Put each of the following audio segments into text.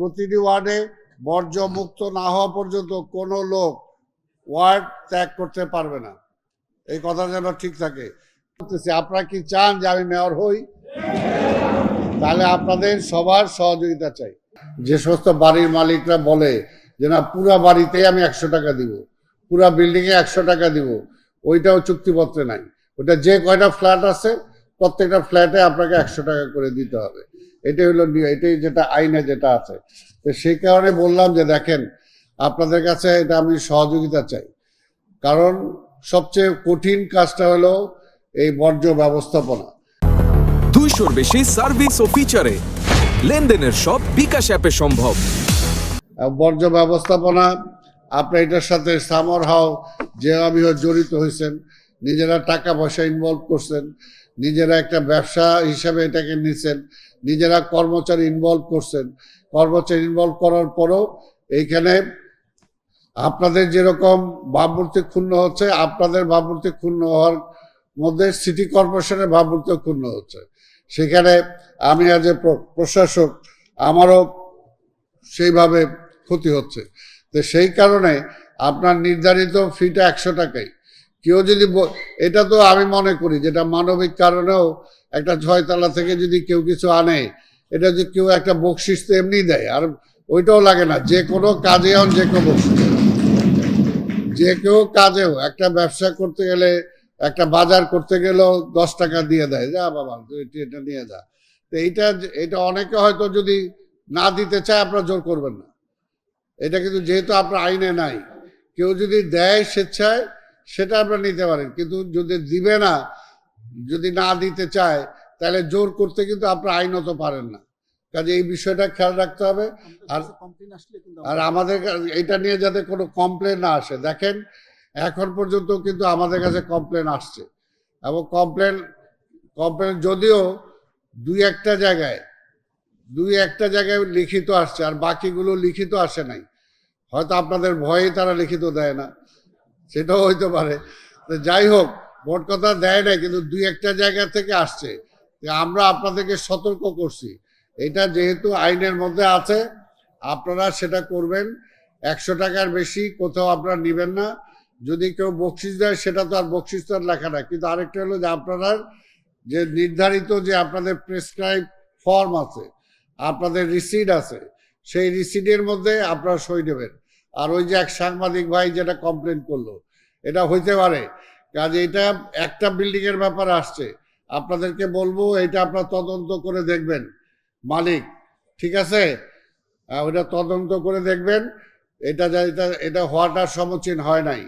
প্রতিটি ওয়ার্ডে বর্জ্য মুক্ত না হওয়া পর্যন্ত কোনো লোক ওয়ার্ড ত্যাগ করতে পারবে না। এই কথা যেন ঠিক থাকে। আপনারা কি চান যে আমি মেয়র হই? তাহলে আপনাদের সবার সহযোগিতা চাই। যে সমস্ত বাড়ির মালিকরা বলে যে না পুরা বাড়িতেই আমি 100 টাকা দিব, পুরা বিল্ডিংয়ে 100 টাকা দিব, ওইটাও চুক্তিপত্রে নাই। ওটা যে কয়টা ফ্ল্যাট আছে প্রত্যেকটা ফ্ল্যাটে আপনাকে 100 টাকা করে দিতে হবে। এটাই হলো এটাই যেটা আইনে যেটা আছে। তো সেই কারণে বললাম যে দেখেন আপনাদের কাছে এটা আমি সহযোগিতা চাই, কারণ সবচেয়ে কঠিন কাজটা হলো এই বর্জ্য ব্যবস্থাপনা। 200-র বেশি সার্ভিস ও ফিচারে লেনদেনের সব বিকাশ অ্যাপে সম্ভব। বর্জ্য ব্যবস্থাপনা আপনি এটার সাথে সামার হাও যেভাবে জড়িত হয়েছেন, নিজেরা টাকা পয়সা ইনভলভ করছেন, নিজেরা একটা ব্যবসা হিসাবে এটাকে নিচ্ছেন, নিজেরা কর্মচারী ইনভলভ করছেন। কর্মচারী ইনভলভ করার পরও এইখানে আপনাদের যেরকম ভাবমূর্তি ক্ষুণ্ণ হচ্ছে, আপনাদের ভাবমূর্তি ক্ষুণ্ণ হওয়ার মধ্যে সিটি কর্পোরেশনের ভাবমূর্তি ক্ষুণ্ণ হচ্ছে। সেখানে আমি আজ প্রশাসক আমারও সেইভাবে ক্ষতি হচ্ছে। তো সেই কারণে আপনার নির্ধারিত ফিটা 100 টাকাই। কেউ যদি এটা তো আমি মনে করি যেটা মানবিক কারণেও একটা 6 তলা থেকে যদি কেউ কিছু আনে, এটা যে কেউ একটা বকশিস তো এমনি দেয়, আর ওইটাও লাগে না। যে কোনো কাজে যে কোনো বকশিস, যে কেউ কাজেও একটা ব্যবসা করতে গেলে, একটা বাজার করতে গেলেও 10 টাকা দিয়ে দেয়, যা বাবা এটা নিয়ে যা। তো এটা অনেকে হয়তো যদি না দিতে চায় আপনারা জোর করবেন না। এটা কিন্তু যেহেতু আপনার আইনে নাই, কেউ যদি দেয় স্বেচ্ছায় সেটা আপনারা নিতে পারেন, কিন্তু যদি দিবে না, যদি না দিতে চায় তাহলে জোর করতে কিন্তু আপনারা আইনত পারেন না। কাজে এই বিষয়টা খেয়াল রাখতে হবে। আর আমাদের এটা নিয়ে যাতে কোনো কমপ্লেন না আসে। দেখেন এখন পর্যন্ত কিন্তু আমাদের কাছে কমপ্লেন আসছে, এবং কমপ্লেন যদিও দুই একটা জায়গায় লিখিত আসছে, আর বাকিগুলো লিখিত আসে নাই। হয়তো আপনাদের ভয়ে তারা লিখিত দেয় না, সেটাও হইতে পারে। তো যাই হোক, মোট কথা দেয় নাই, কিন্তু দুই একটা জায়গা থেকে আসছে। আমরা আপনাদেরকে সতর্ক করছি, এটা যেহেতু আইনের মধ্যে আছে আপনারা সেটা করবেন। 100 টাকার বেশি কোথাও আপনারা নেবেন না। যদি কেউ বকশিস দেয় সেটা তো আর বকশিস তো আর লেখা না, কিন্তু আরেকটা হলো যে আপনারা যে নির্ধারিত যে আপনাদের প্রেসক্রাইব ফর্ম আছে, আপনাদের রিসিট আছে, সেই রিসিটের মধ্যে আপনারা সই দেবেন। আর ওই যে এক সাংবাদিক ভাই যেটা কমপ্লেন করলো, এটা হইতে পারে কাজে এটা একটা বিল্ডিং এর ব্যাপারে আসছে। আপনাদেরকে বলবো এটা আপনারা তদন্ত করে দেখবেন, মালিক ঠিক আছে, ওটা তদন্ত করে দেখবেন এটা হওয়াটা সমীচীন হয় নাই।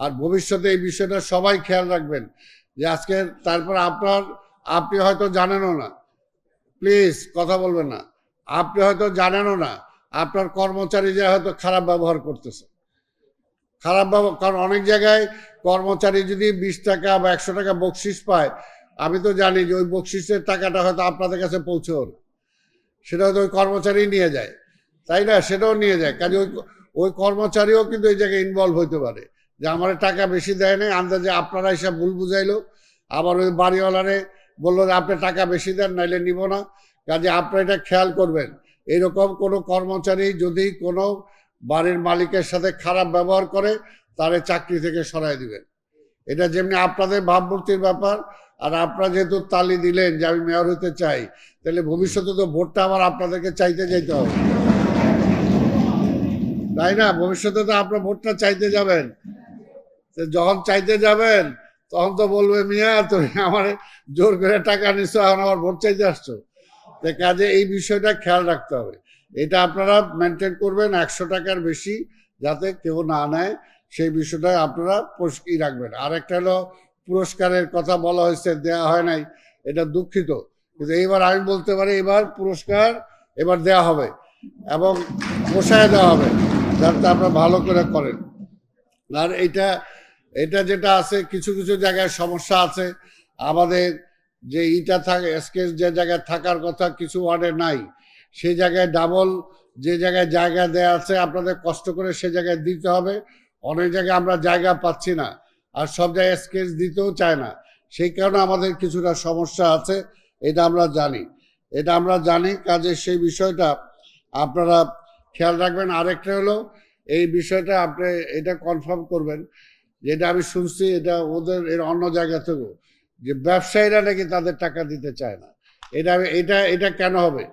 আর ভবিষ্যতে এই বিষয়টা সবাই খেয়াল রাখবেন যে আজকে তারপর আপনি হয়তো জানেনও না, প্লিজ কথা বলবেন না, আপনি হয়তো জানেনও না আপনার কর্মচারী যে হয়তো খারাপ ব্যবহার করতেছে। কারণ অনেক জায়গায় কর্মচারী যদি 20 টাকা বা 100 টাকা বকশিস পায়, আমি তো জানি যে ওই বকশিসের টাকাটা হয়তো আপনাদের কাছে পৌঁছেও না, সেটা হয়তো ওই কর্মচারী নিয়ে যায়, তাই না? সেটাও নিয়ে যায়। কাজে ওই কর্মচারীও কিন্তু এই জায়গায় ইনভলভ হইতে পারে যে আমার টাকা বেশি দেয় নাই, আন্দাজে আপনারা এসব ভুল বুঝাইলো, আবার ওই বাড়িওয়ালারে বললো যে আপনি টাকা বেশি দেন নাইলে নিব না। কাজে আপনারা এটা খেয়াল করবেন, এরকম কোনো কর্মচারী যদি কোনো বাড়ির মালিকের সাথে খারাপ ব্যবহার করে তারে চাকরি থেকে সরাই দিবেন। এটা যেমনি আপনাদের ভাবমূর্তির ব্যাপার। আর আপনারা যেহেতু তালি দিলেন যে আমি মেয়র হতে চাই, তাহলে ভবিষ্যতে তো ভোটটা আবার আপনাদেরকে চাইতে যেতে হবে, তাই না? ভবিষ্যতে তো আপনার ভোটটা চাইতে যাবেন। যখন চাইতে যাবেন তখন তো বলবে মিয়া তুমি আমার জোর করে টাকা নিচ্ছ, এখন আমার ভোট চাইতে আসছো। কাজে এই বিষয়টা খেয়াল রাখতে হবে। এটা আপনারা মেনটেন করবেন, 100 টাকার বেশি যাতে কেউ না নেয় সেই বিষয়টা আপনারা রাখবেন। আর একটা হলো পুরস্কারের কথা বলা হয়েছে, দেয়া হয় নাই, এটা দুঃখিত, কিন্তু এইবার আমি বলতে পারি এবার পুরস্কার এবার দেয়া হবে এবং পোষায় দেওয়া হবে যাতে আপনারা ভালো করে করেন। আর এটা যেটা আছে, কিছু কিছু জায়গায় সমস্যা আছে। আমাদের যে স্কেচ যে জায়গায় থাকার কথা কিছু ওয়ার্ডে নাই, সেই জায়গায় ডাবল যে জায়গায় জায়গা দেয়া আছে আপনাদের কষ্ট করে সে জায়গায় দিতে হবে। অনেক জায়গায় আমরা জায়গা পাচ্ছি না, আর সব জায়গায় স্কেচ দিতেও চায় না, সেই কারণে আমাদের কিছুটা সমস্যা আছে। এটা আমরা জানি কাজে সেই বিষয়টা আপনারা খেয়াল রাখবেন। আরেকটা হলো এই বিষয়টা আপনি এটা কনফার্ম করবেন, যেটা আমি শুনছি এটা ওদের এর অন্য জায়গা থেকেও, যে ব্যবসায়ীরা নাকি তাদের টাকা দিতে চায় না। এটা এটা এটা কেন হবে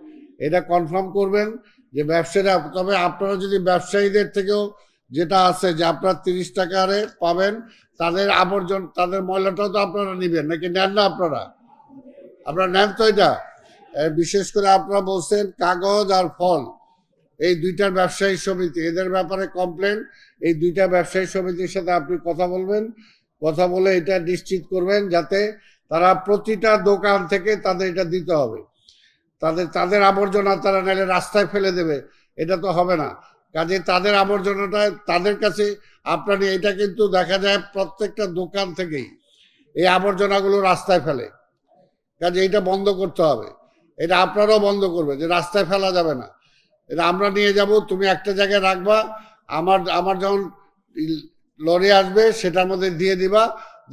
এটা কনফার্ম করবেন যে ব্যবসায়ীরা। তবে আপনারা যদি ব্যবসায়ীদের থেকেও যেটা আছে যে আপনারা 30 টাকা হারে পাবেন, তাদের আবর্জনা তাদের ময়লাটাও তো আপনারা নেবেন, নাকি নেন না? আপনারা নেন তো এটা। বিশেষ করে আপনারা বলছেন কাগজ আর ফল, এই দুইটার ব্যবসায়ী সমিতি, এদের ব্যাপারে কমপ্লেন। এই দুইটা ব্যবসায়ী সমিতির সাথে আপনি কথা বলবেন, কথা বলে এটা নিশ্চিত করবেন যাতে তারা প্রতিটা দোকান থেকে তাদের এটা দিতে হবে। তাদের আবর্জনা তারা নাহলে রাস্তায় ফেলে দেবে, এটা তো হবে না। কাজে তাদের আবর্জনাটা তাদের কাছে আপনার, এটা কিন্তু দেখা যায় প্রত্যেকটা দোকান থেকেই এই আবর্জনাগুলো রাস্তায় ফেলে। কাজে এটা বন্ধ করতে হবে। এটা আপনারাও বন্ধ করবে যে রাস্তায় ফেলা যাবে না, এটা আমরা নিয়ে যাব, তুমি একটা জায়গায় রাখবা, আমার যখন লরি আসবে সেটার মধ্যে দিয়ে দিবা,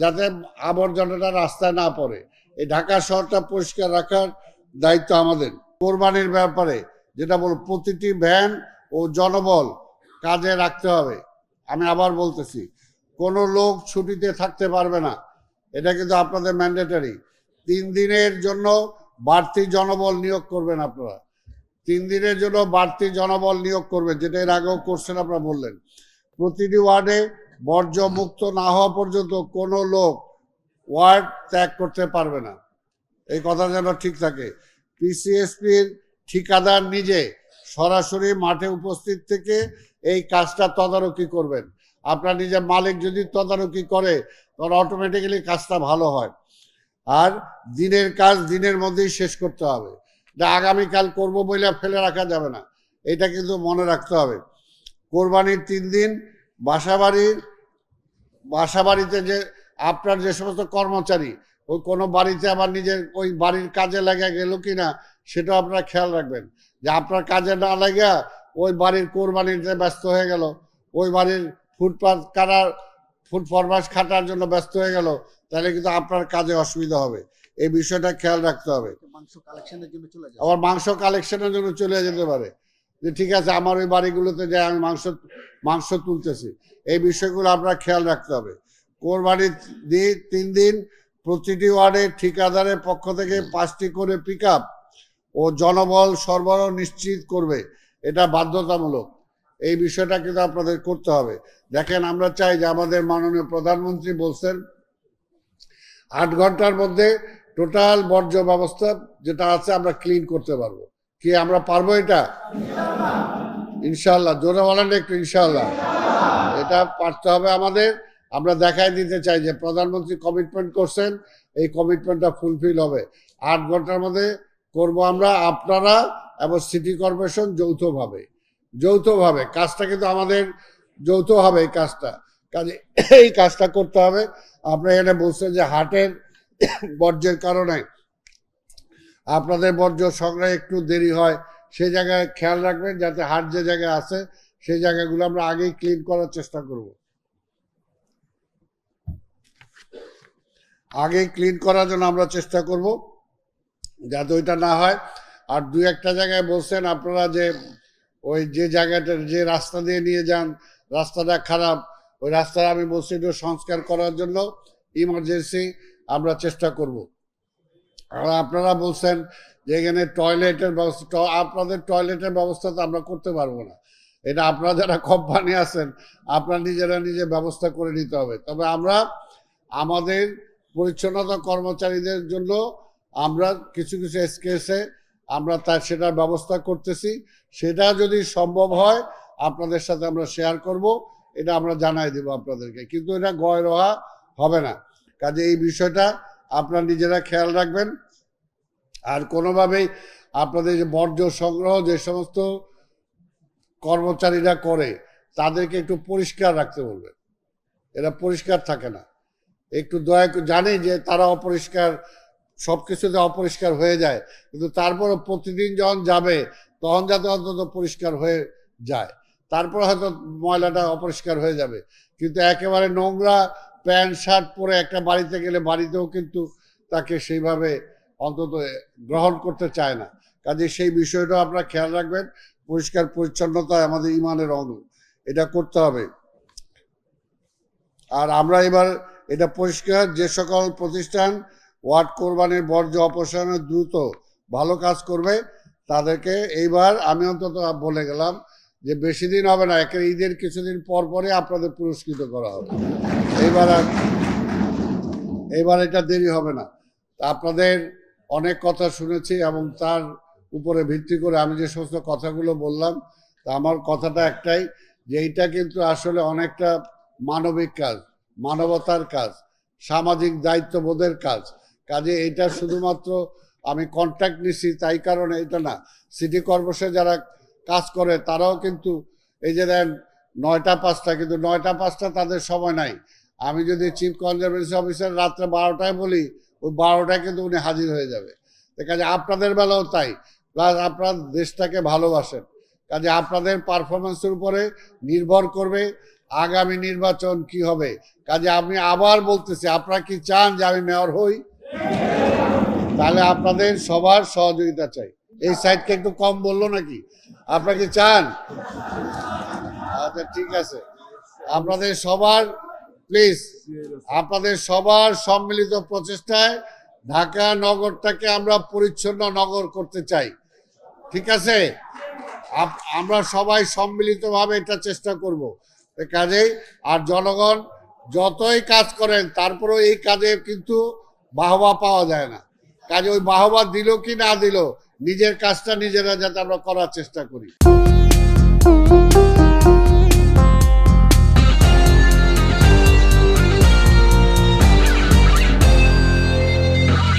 যাতে আবর্জনাটা রাস্তায় না পড়ে। এই ঢাকা শহরটা পরিষ্কার রাখার দায়িত্ব আমাদের। কোরবানির ব্যাপারে যেটা বল, প্রতিটি ভ্যান ও জনবল কাজে রাখতে হবে। আমি আবার বলতেছি, কোনো লোক ছুটিতে থাকতে পারবে না, এটা কিন্তু আপনাদের ম্যান্ডেটরি। 3 দিনের জন্য বাড়তি জনবল নিয়োগ করবেন আপনারা। 3 দিনের জন্য বাড়তি জনবল নিয়োগ করবেন, যেটা এর আগেও করছেন আপনারা বললেন। প্রতিটি ওয়ার্ডে বর্জ্য মুক্ত না হওয়া পর্যন্ত কোনো লোক ওয়ার্ড ত্যাগ করতে পারবে না। এই কথা যেন ঠিক থাকে। পিসিএসপির ঠিকাদার নিজে সরাসরি মাঠে উপস্থিত থেকে এই কাজটা তদারকি করবেন। আপনার নিজের মালিক যদি তদারকি করে তখন অটোমেটিক্যালি কাজটা ভালো হয়। আর দিনের কাজ দিনের মধ্যেই শেষ করতে হবে। এটা আগামীকাল করবো বলে ফেলে রাখা যাবে না, এটা কিন্তু মনে রাখতে হবে। কোরবানির 3 দিন বাসাবাড়িতে যে আপনার যে সমস্ত কর্মচারী ওই কোনো বাড়িতে আবার নিজের ওই বাড়ির কাজে লাগা গেল কিনা সেটাও আপনারা খেয়াল রাখবেন, যে আপনার কাজে না লাগা ওই বাড়ির কোরবানিতে ব্যস্ত হয়ে গেল, ওই বাড়ির ফুড ফরমাস খাটার জন্য ব্যস্ত হয়ে গেল, তাহলে কিন্তু আপনার কাজে অসুবিধা হবে। এই বিষয়টা খেয়াল রাখতে হবে। আবার মাংস কালেকশনের জন্য চলে যেতে পারে, যে ঠিক আছে আমার ওই বাড়িগুলোতে যাই আমি মাংস তুলতেছি। এই বিষয়গুলো আপনারা খেয়াল রাখতে হবে। কোরবানির 3 দিন প্রতিটি ওয়ার্ডে ঠিকাদারের পক্ষ থেকে 5টি করে পিকআপ ও জনবল সরবরাহ নিশ্চিত করবে, এটা বাধ্যতামূলক। এই বিষয়টা কিন্তু আপনাদের করতে হবে। দেখেন, আমরা চাই যে আমাদের মাননীয় প্রধানমন্ত্রী বলছেন 8 ঘন্টার মধ্যে টোটাল বর্জ্য ব্যবস্থা যেটা আছে আমরা ক্লিন করতে পারবো। কি আমরা পারবো এটা? ইনশাল্লাহ। জোরে বলেন একটু ইনশাল্লাহ। এটা পারতে হবে আমাদের। আমরা দেখাই দিতে চাই যে প্রধানমন্ত্রী কমিটমেন্ট করছেন, এই কমিটমেন্টটা ফুলফিল হবে। 8 ঘন্টার মধ্যে করব আমরা, আপনারা এবং সিটি কর্পোরেশন যৌথভাবে কাজটা কিন্তু আমাদের যৌথ হবে। এই কাজটা করতে হবে। আপনারা এখানে বলছেন যে হাটের বর্জ্যের কারণে আপনাদের বর্জ্য সংগ্রহে একটু দেরি হয়, সেই জায়গায় খেয়াল রাখবেন যাতে হাট যে জায়গায় আছে সেই জায়গাগুলো আমরা আগেই ক্লিন করার চেষ্টা করব। আগেই ক্লিন করার জন্য আমরা চেষ্টা করব যাতে ওইটা না হয়। আর 2-1টা জায়গায় বলছেন আপনারা যে ওই যে জায়গাটা যে রাস্তা দিয়ে নিয়ে যান রাস্তাটা খারাপ, ওই রাস্তাটা আমি বলছি একটু সংস্কার করার জন্য ইমার্জেন্সি আমরা চেষ্টা করব। আর আপনারা বলছেন যে এখানে টয়লেটের ব্যবস্থা, আপনাদের টয়লেটের ব্যবস্থা তো আমরা করতে পারবো না, এটা আপনারা যারা কোম্পানি আছেন আপনারা নিজে ব্যবস্থা করে নিতে হবে। তবে আমরা আমাদের পরিচ্ছন্নতা কর্মচারীদের জন্য আমরা কিছু স্কেচে আমরা সেটার ব্যবস্থা করতেছি। সেটা যদি সম্ভব হয় আপনাদের সাথে আমরা শেয়ার করব, এটা আমরা জানাই দেব আপনাদেরকে, কিন্তু এটা গয়রহা হবে না। কাজে এই বিষয়টা আপনারা নিজেরা খেয়াল রাখবেন। আর কোনোভাবেই আপনাদের যে বর্জ্য সংগ্রহ যে সমস্ত কর্মচারীরা করে তাদেরকে একটু পরিষ্কার রাখতে বলবেন, এরা পরিষ্কার থাকে না। একটু দয়া করে, জানি যে তারা অপরিষ্কার, সব কিছুতে অপরিষ্কার হয়ে যায়, কিন্তু তারপরে প্রতিদিন যখন যাবে তখন যাতে অন্তত পরিষ্কার হয়ে যায়, তারপর হয়তো ময়লাটা অপরিষ্কার হয়ে যাবে। কিন্তু একেবারে নোংরা প্যান্ট শার্ট পরে একটা বাড়িতে গেলে বাড়িতেও কিন্তু তাকে সেইভাবে অন্তত গ্রহণ করতে চায় না। কাজে সেই বিষয়টাও আপনারা খেয়াল রাখবেন। পরিষ্কার পরিচ্ছন্নতা আমাদের ইমানের অঙ্গ, এটা করতে হবে। আর আমরা এবার এটা পরিষ্কার, যে সকল প্রতিষ্ঠান ওয়ার্ড কোরবানির বর্জ্য অপসারণে দ্রুত ভালো কাজ করবে তাদেরকে এইবার আমি অন্তত বলে গেলাম যে বেশি দিন হবে না, একের ঈদের কিছুদিন পর পরে আপনাদের পুরস্কৃত করা হবে। এইবার এটা দেরি হবে না। তা আপনাদের অনেক কথা শুনেছি এবং তার উপরে ভিত্তি করে আমি যে সমস্ত কথাগুলো বললাম, তা আমার কথাটা একটাই, যে এইটা কিন্তু আসলে অনেকটা মানবিক কাজ, মানবতার কাজ, সামাজিক দায়িত্ববোধের কাজ। কাজে এটা শুধুমাত্র আমি কন্ট্রাক্ট নিছি তাই কারণে এটা না, সিটি কর্পোরেশন যারা কাজ করে তারাও কিন্তু এই যে দেন 9টা 5টা, কিন্তু 9টা 5টা তাদের সময় নাই। আমি যদি চিফ কনজারভেন্সি অফিসার রাত্রে 12টায় বলি, ওই 12টায় কিন্তু উনি হাজির হয়ে যাবে। কাজে আপনাদের বেলাও তাই, প্লাস আপনার দেশটাকে ভালোবাসেন, কাজে আপনাদের পারফরমেন্সের উপরে নির্ভর করবে আগামী নির্বাচন কি হবে। কাজে আমি আবার বলতেছি, আপনারা কি চান যে আমি মেয়র হই? তাহলে আপনাদের সবার সহযোগিতা চাই। এই সাইডকে একটু কম বললো নাকি? আপনারা কি চান? আচ্ছা ঠিক আছে, আপনাদের সবার প্লিজ, আপনাদের সবার সম্মিলিত প্রচেষ্টায় ঢাকা নগরটাকে আমরা পরিচ্ছন্ন নগর করতে চাই। ঠিক আছে, আমরা সবাই সম্মিলিতভাবে এটা চেষ্টা করব। কাজেই আর জনগণ যতই কাজ করেন তারপরেও এই কাজে কিন্তু বাহবা পাওয়া যায় না। কাজে ওই বাহবা দিল কি না দিল, নিজের কাজটা নিজেরা যাতে আমরা করার চেষ্টা করি।